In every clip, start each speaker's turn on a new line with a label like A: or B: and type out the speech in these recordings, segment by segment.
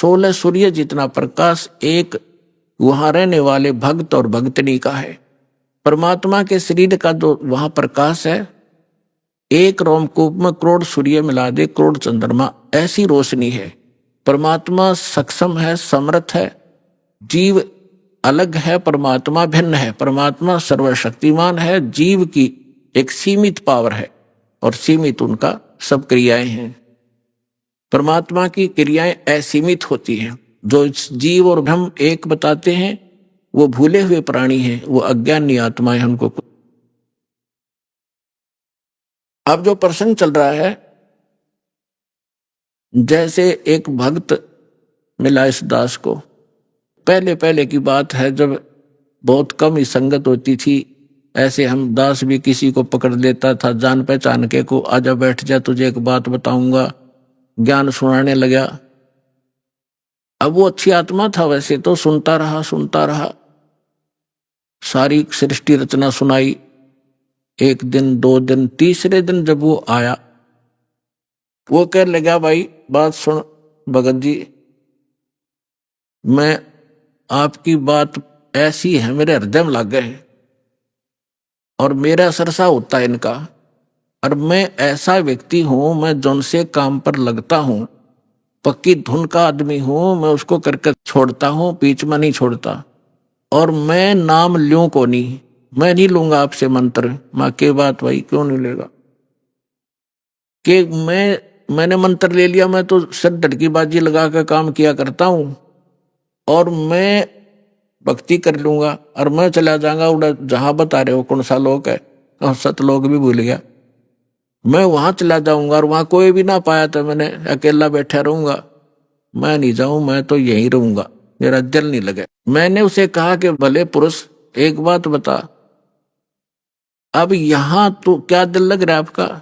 A: 16 सूर्य जितना प्रकाश एक वहां रहने वाले भक्त और भक्तनी का है। परमात्मा के शरीर का जो वहां प्रकाश है, एक रोमकूप में करोड़ सूर्य मिला दे, करोड़ चंद्रमा, ऐसी रोशनी है। परमात्मा सक्षम है, समर्थ है। जीव अलग है, परमात्मा भिन्न है। परमात्मा सर्वशक्तिमान है, जीव की एक सीमित पावर है और सीमित उनका सब क्रियाएं हैं। परमात्मा की क्रियाएं असीमित होती हैं। जो जीव और ब्रह्म एक बताते हैं वो भूले हुए प्राणी हैं, वो अज्ञानी आत्माएं हैं। उनको अब जो प्रसंग चल रहा है, जैसे एक भक्त मिला इस दास को। पहले पहले की बात है, जब बहुत कम ही संगत होती थी। ऐसे हम दास भी किसी को पकड़ लेता था जान पहचान के, को आजा बैठ जा, तुझे एक बात बताऊंगा, ज्ञान सुनाने लगा। अब वो अच्छी आत्मा था वैसे तो, सुनता रहा, सारी सृष्टि रचना सुनाई। एक दिन, 2 दिन, तीसरे दिन जब वो आया, वो कह लगा, भाई बात सुन भगत जी, मैं आपकी बात ऐसी है, मेरे हृदय में लग गए और मेरा सरसा होता है इनका। और मैं ऐसा व्यक्ति हूं, मैं जौन से काम पर लगता हूं, पक्की धुन का आदमी हूं, मैं उसको करके छोड़ता हूं, बीच में नहीं छोड़ता। और मैं नाम ल्यूं को नहीं, मैं नहीं लूंगा आपसे मंत्र। मां के बात भाई क्यों नहीं लेगा कि मैंने मंत्र ले लिया, मैं तो सर डटकी बाजी लगा कर काम किया करता हूं और मैं भक्ति कर लूंगा और मैं चला जाऊंगा उड़ा जहां बता रहे हो कौन सा लोक है, सतलोक भी भूल गया, मैं वहां चला जाऊंगा और वहां कोई भी ना पाया तो मैंने अकेला बैठा रहूंगा। मैं नहीं जाऊं, मैं तो यहीं रहूंगा, मेरा दिल नहीं लगे। मैंने उसे कहा कि भले पुरुष एक बात बता, अब यहां तो क्या दिल लग रहा है आपका?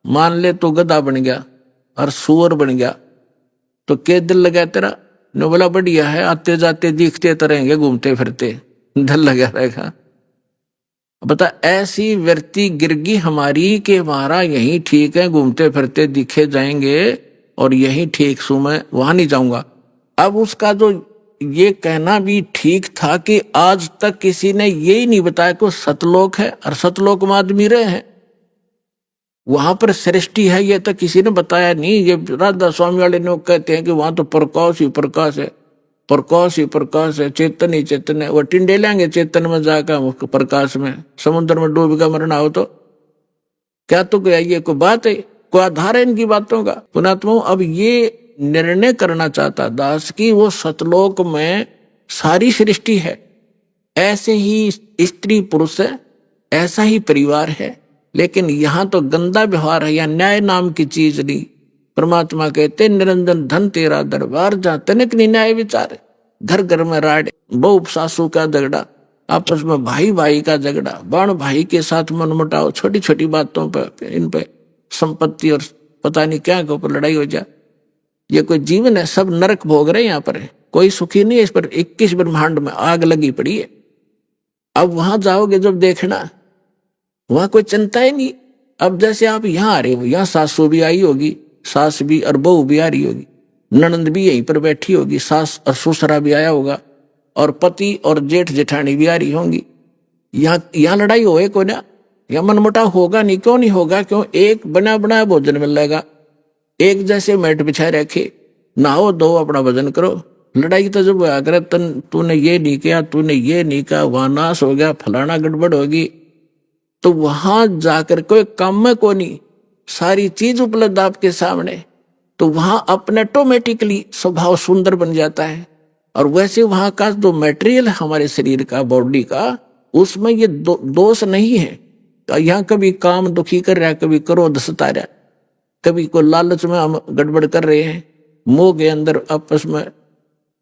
A: मान ले तो गधा बन गया और सुअर बन गया तो क्या दिल लगा तेरा? ने बोला बढ़िया है, आते जाते दिखते तो रहेंगे, घूमते फिरते दिल लगा रहेगा। बता, ऐसी व्यक्ति गिरगी हमारी कि हमारा यही ठीक है, घूमते फिरते दिखे जाएंगे और यही ठीक सू, मैं वहां नहीं जाऊंगा। अब उसका जो ये कहना भी ठीक था कि आज तक किसी ने यही नहीं बताया कि सतलोक है और सतलोक में आदमी रहे हैं, वहां पर सृष्टि है, ये तो किसी ने बताया नहीं। ये राधा स्वामी वाले लोग कहते हैं कि वहां तो प्रकाश ही प्रकाश है, प्रकाश ही प्रकाश है, चेतन ही चेतन है। वो टिंडे लेंगे चेतन में जाकर प्रकाश में, समुद्र में डूब का मरना हो तो क्या? तो क्या ये कोई बात है? कोई आधार है इनकी बातों का? पुणात्मा अब ये निर्णय करना चाहता दास की वो सतलोक में सारी सृष्टि है, ऐसे ही स्त्री पुरुष है, ऐसा ही परिवार है, लेकिन यहां तो गंदा व्यवहार है, या न्याय नाम की चीज नहीं। परमात्मा कहते निरंजन धन तेरा दरबार, जा तनिक नहीं न्याय विचार। घर घर में राड, बहू सासू का झगड़ा, आपस में भाई भाई का झगड़ा, बाण भाई के साथ मनमुटाव, छोटी छोटी बातों पर, इन पे संपत्ति और पता नहीं क्या के ऊपर लड़ाई हो जाए। ये कोई जीवन है? सब नरक भोग रहे हैं यहाँ पर, कोई सुखी नहीं है। इस पर 21 ब्रह्मांड में आग लगी पड़ी है। अब वहां जाओगे जब देखना, वहां कोई चिंता ही नहीं। अब जैसे आप यहाँ आ रहे हो, यहाँ सासू भी आई होगी, सास भी और बहू भी आ रही होगी, ननंद भी यहीं पर बैठी होगी, सास और ससुरा भी आया होगा, और पति और जेठ जेठानी भी आ रही होंगी। यहाँ लड़ाई होए कोई ना, या मनमुटाव होगा नहीं? क्यों नहीं होगा? क्यों? एक बना बनाया भोजन मिलेगा, एक जैसे मैट बिछाए रखे, नहाओ धो अपना भजन करो। लड़ाई तो जब अगर तूने ये नहीं किया, तूने ये नहीं कहा, वहां नाश हो गया, फलाना गड़बड़ होगी, तो वहां जाकर कोई काम में को नहीं, सारी चीज उपलब्ध आपके सामने, तो वहां अपने ऑटोमेटिकली स्वभाव सुंदर बन जाता है। और वैसे वहां का जो मटेरियल है हमारे शरीर का, बॉडी का, उसमें ये दोष नहीं है। यहाँ कभी काम दुखी कर रहा है, कभी क्रोध सता रहा है, कभी को लालच में हम गड़बड़ कर रहे हैं, मोह के अंदर आपस में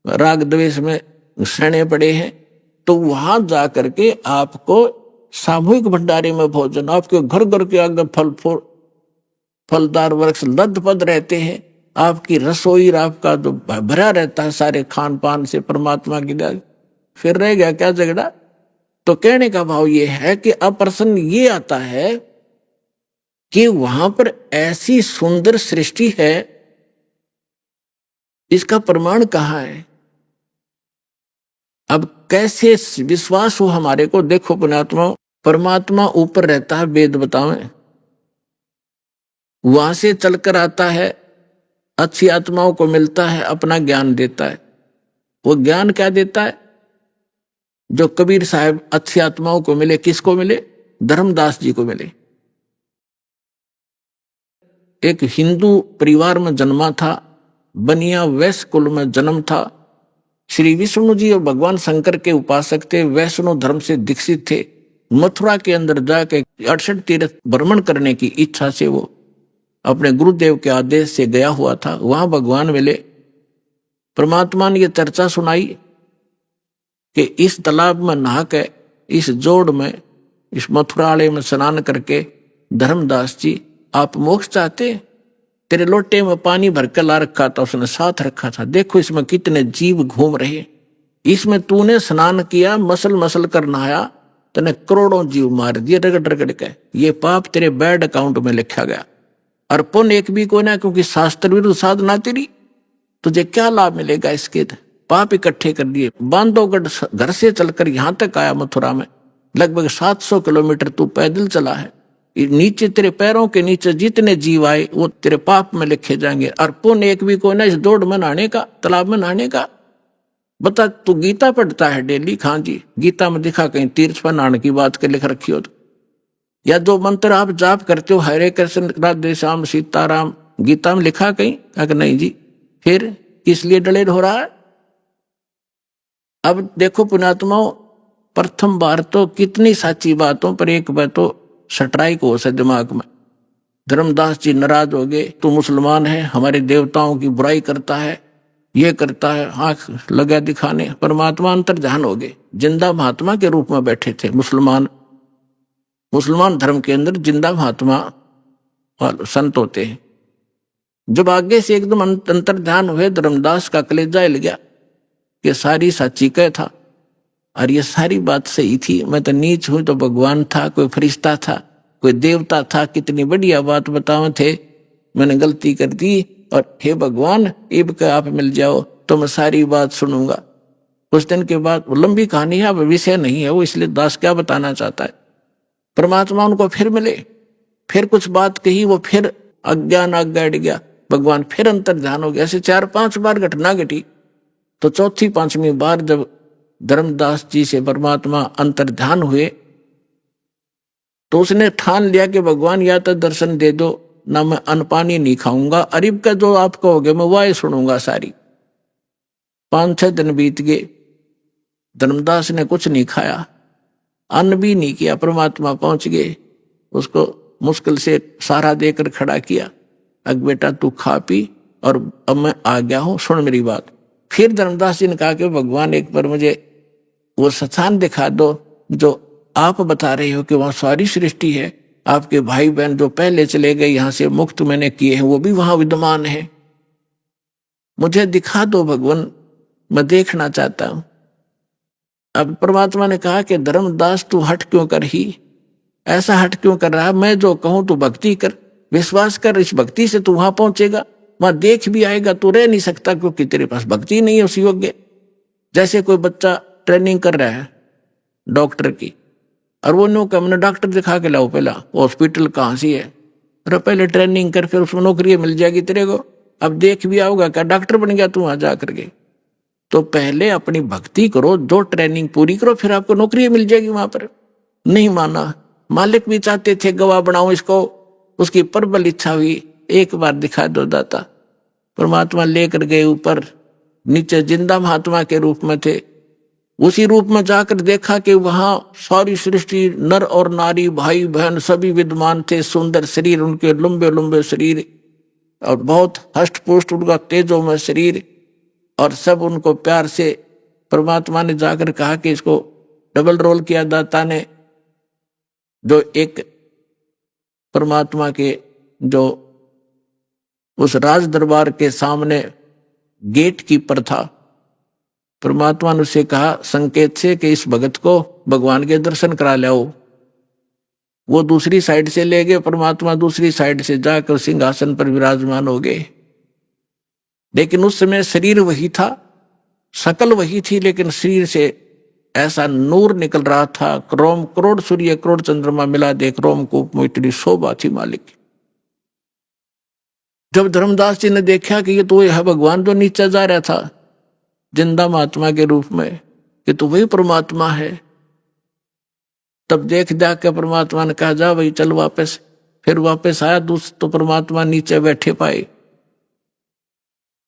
A: राग द्वेष में सड़े पड़े हैं, तो वहां जाकर के आपको सामूहिक भंडारे में भोजन, आपके घर घर के आगे फलदार वृक्ष लदपद रहते हैं, आपकी रसोई आपका जो भरा रहता है सारे खान पान से परमात्मा की दया, फिर रह गया क्या झगड़ा? तो कहने का भाव ये है कि अब प्रश्न ये आता है कि वहां पर ऐसी सुंदर सृष्टि है, इसका प्रमाण कहाँ है? अब कैसे विश्वास हो हमारे को? देखो पुण्यात्मा, परमात्मा ऊपर रहता है, वेद बतावें, वहां से चलकर आता है, अच्छी आत्माओं को मिलता है, अपना ज्ञान देता है। वो ज्ञान क्या देता है? जो कबीर साहब अच्छी आत्माओं को मिले, किसको मिले? धर्मदास जी को मिले। एक हिंदू परिवार में जन्मा था, बनिया वैश्य कुल में जन्म था। श्री विष्णु जी और भगवान शंकर के उपासक थे, वैष्णव धर्म से दीक्षित थे। मथुरा के अंदर जाके 68 तीर्थ भ्रमण करने की इच्छा से वो अपने गुरुदेव के आदेश से गया हुआ था। वहां भगवान मिले, परमात्मा ने यह चर्चा सुनाई कि इस तालाब में नहा के, इस जोड़ में, इस मथुरालय में स्नान करके, धर्मदास जी आप मोक्ष चाहते? तेरे लोटे में पानी भर के ला रखा था, उसने साथ रखा था, देखो इसमें कितने जीव घूम रहे, इसमें तूने स्नान किया, मसल मसल कर नहाया, तूने करोड़ों जीव मार दिए रगड़ रगड़ के, ये पाप तेरे बैड अकाउंट में लिखा गया। और पुण्य एक भी कोई ना, क्योंकि शास्त्र विरुद्ध साधना तेरी, तुझे क्या लाभ मिलेगा इसके? पाप इकट्ठे कर दिए। बांधवगढ़ घर से चलकर यहां तक आया मथुरा में, लगभग 700 किलोमीटर तू पैदल चला है। नीचे तेरे पैरों के नीचे जितने जीव आए वो तेरे पाप में लिखे जाएंगे। और पुण्य एक भी कोई ना इस दौड़ में नहाने का, तालाब में नहाने का। बता, तू गीता पढ़ता है डेली? हाँ जी। गीता में दिखा कहीं तीर्थ पर नहाने की बात के लिख रखी हो तो? या जो मंत्र आप जाप करते हो, हरे कृष्ण राधे श्याम सीताराम, गीता में लिखा कहीं? अगर नहीं जी, फिर किस लिए डलेर हो रहा है? अब देखो पुण्यात्माओं, प्रथम बार तो कितनी साची बातों पर एक बार तो सटराई को से दिमाग में। धर्मदास जी नाराज हो गए, तू मुसलमान है, हमारे देवताओं की बुराई करता है, ये करता है, आंख लगा दिखाने। परमात्मा अंतर ध्यान हो गए, जिंदा महात्मा के रूप में बैठे थे। मुसलमान धर्म के अंदर जिंदा महात्मा संत होते हैं। जब आगे से एकदम अंतर ध्यान हुए, धर्मदास का कलेजा हिल गया कि सारी साची कह था, और ये सारी बात सही थी। मैं तो नीच हूं तो भगवान था, कोई फरिश्ता था, कोई देवता था, कितनी बढ़िया बात बताओ थे, मैंने गलती कर दी, और हे भगवान इब के आप मिल जाओ तो मैं सारी बात सुनूंगा। उस दिन के बाद, वो लंबी कहानी है, अब विषय नहीं है वो, इसलिए दास क्या बताना चाहता है। परमात्मा उनको फिर मिले, फिर कुछ बात कही, वो फिर अज्ञान आग बैठ गया, भगवान फिर अंतर ध्यान हो गया। ऐसे 4-5 बार घटना घटी। तो चौथी 5वीं बार जब धर्मदास जी से परमात्मा अंतर ध्यान हुए, तो उसने ठान लिया कि भगवान या तो दर्शन दे दो, ना मैं अन्न पानी नहीं खाऊंगा, अरिब का जो आप कहोगे मैं वह सुनूंगा सारी। 5-6 दिन बीत गए, धर्मदास ने कुछ नहीं खाया, अन्न भी नहीं किया। परमात्मा पहुंच गए, उसको मुश्किल से सहारा देकर खड़ा किया, अग बेटा तू खा पी, और अब मैं आ गया हूं, सुन मेरी बात। फिर धर्मदास जी ने कहा कि भगवान एक बार मुझे वो स्थान दिखा दो जो आप बता रहे हो कि वहां सारी सृष्टि है, आपके भाई बहन जो पहले चले गए यहां से, मुक्त मैंने किए हैं, वो भी वहां विद्यमान है, मुझे दिखा दो भगवान, मैं देखना चाहता हूं। अब परमात्मा ने कहा कि धर्मदास तू हट क्यों कर ही, ऐसा हट क्यों कर रहा है? मैं जो कहूं तू भक्ति कर, विश्वास कर, इस भक्ति से तू वहां पहुंचेगा, वहां देख भी आएगा। तू रह नहीं सकता क्योंकि तेरे पास भक्ति नहीं है उस योग्य। जैसे कोई बच्चा ट्रेनिंग कर रहा है डॉक्टर की, और वो नो हमने डॉक्टर दिखा के लाओ, पहला हॉस्पिटल कहाँ सी है, अरे पहले ट्रेनिंग कर, फिर उसमें नौकरी मिल जाएगी तेरे को। अब देख भी आओगा, क्या डॉक्टर बन गया तू वहां जा करके? तो पहले अपनी भक्ति करो, जो ट्रेनिंग पूरी करो, फिर आपको नौकरी मिल जाएगी वहां पर। नहीं माना, मालिक भी चाहते थे गवाह बनाओ इसको, उसकी प्रबल इच्छा हुई, एक बार दिखा दो दाता। परमात्मा लेकर गए ऊपर, नीचे जिंदा महात्मा के रूप में थे। उसी रूप में जाकर देखा कि वहां सारी सृष्टि, नर और नारी, भाई बहन सभी विद्यमान थे। सुंदर शरीर उनके, लंबे लंबे शरीर, और बहुत हष्ट पुष्ट उनका तेजो में शरीर, और सब उनको प्यार से परमात्मा ने जाकर कहा कि इसको डबल रोल किया दाता ने, जो एक परमात्मा के जो उस राज दरबार के सामने गेट कीपर था। परमात्मा ने उसे कहा संकेत से कि इस भगत को भगवान के दर्शन करा लाओ। वो दूसरी साइड से ले गए, परमात्मा दूसरी साइड से जाकर सिंहासन पर विराजमान हो गए। लेकिन उस समय शरीर वही था, शकल वही थी, लेकिन शरीर से ऐसा नूर निकल रहा था, क्रोम करोड़ सूर्य करोड़ चंद्रमा मिला दे क्रोम कूप में इतनी शोभा थी मालिक की। जब धर्मदास जी ने देखा कि ये तो यह भगवान जो नीचे जा रहा था जिंदा महात्मा के रूप में, ये तो वही परमात्मा है, तब देख जाके परमात्मा ने कहा जा भाई चल वापस। फिर वापस आया तो परमात्मा नीचे बैठे पाए।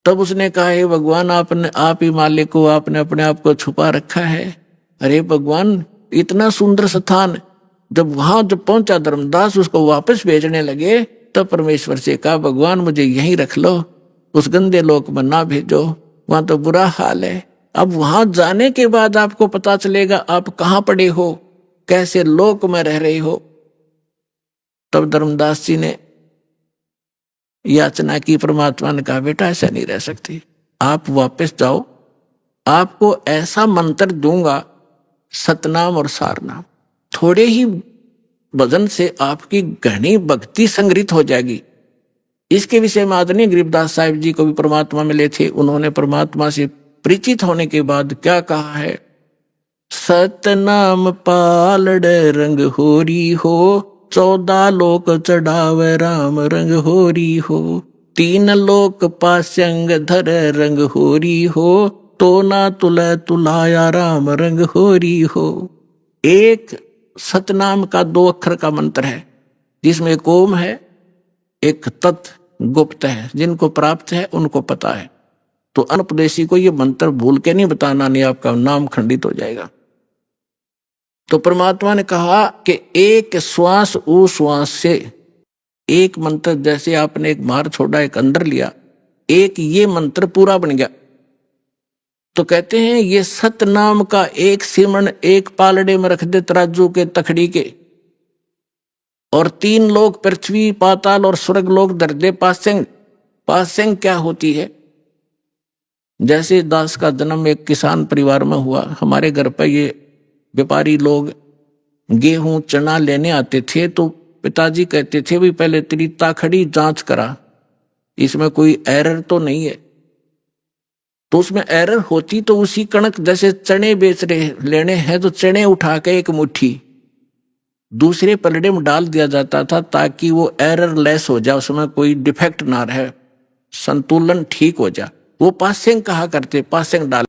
A: तब उसने कहा हे भगवान, आपने आप ही मालिक को, आपने अपने आप को छुपा रखा है। अरे भगवान, इतना सुंदर स्थान। जब पहुंचा धर्मदास उसको वापस भेजने लगे, तब परमेश्वर से कहा भगवान मुझे यहीं रख लो, उस गंदे लोक में ना भेजो, वहां तो बुरा हाल है। अब वहां जाने के बाद आपको पता चलेगा आप कहाँ पड़े हो, कैसे लोक में रह रहे हो। तब धर्मदास जी ने याचना की, परमात्मा ने कहा बेटा ऐसा नहीं रह सकती, आप वापस जाओ, आपको ऐसा मंत्र दूंगा, सतनाम और सारनाम। थोड़े ही भजन से आपकी घनी भक्ति संग्रहित हो जाएगी। इसके विषय में आदरणीय गरीबदास साहिब जी को भी परमात्मा मिले थे। उन्होंने परमात्मा से परिचित होने के बाद क्या कहा है, सतनाम पालड़ रंग होरी हो, 14 लोक चढ़ावे राम रंग होरी हो, 3 लोक पास्यंग धर रंग होरी हो, तो ना तुले तुलाया राम रंग होरी हो। एक सतनाम का 2 अक्षर का मंत्र है, जिसमें एक ओम है, एक तत् गुप्त है, जिनको प्राप्त है उनको पता है। तो अनुपदेशी को ये मंत्र भूल के नहीं बताना, नहीं आपका नाम खंडित हो जाएगा। तो परमात्मा ने कहा कि एक श्वास उश्वास से एक मंत्र, जैसे आपने एक मार छोड़ा एक अंदर लिया, एक ये मंत्र पूरा बन गया। तो कहते हैं ये सतनाम का एक सिमरण एक पालड़े में रख दे तराजू के तखड़ी के, और 3 लोग पृथ्वी पाताल और स्वर्ग लोग धर दे पासेंग। पासेंग क्या होती है, जैसे दास का जन्म एक किसान परिवार में हुआ, हमारे घर पर ये व्यापारी लोग गेहूं चना लेने आते थे, तो पिताजी कहते थे भी पहले तेरी ताखड़ी जांच करा, इसमें कोई एरर तो नहीं है। तो उसमें एरर होती तो उसी कणक, जैसे चने बेच रहे लेने हैं तो चने उठा के एक मुट्ठी दूसरे पलड़े में डाल दिया जाता था, ताकि वो एरर लेस हो जाए, उसमें कोई डिफेक्ट ना रहे, संतुलन ठीक हो जाए। वो पासेंग कहा करते, पासेंग डाल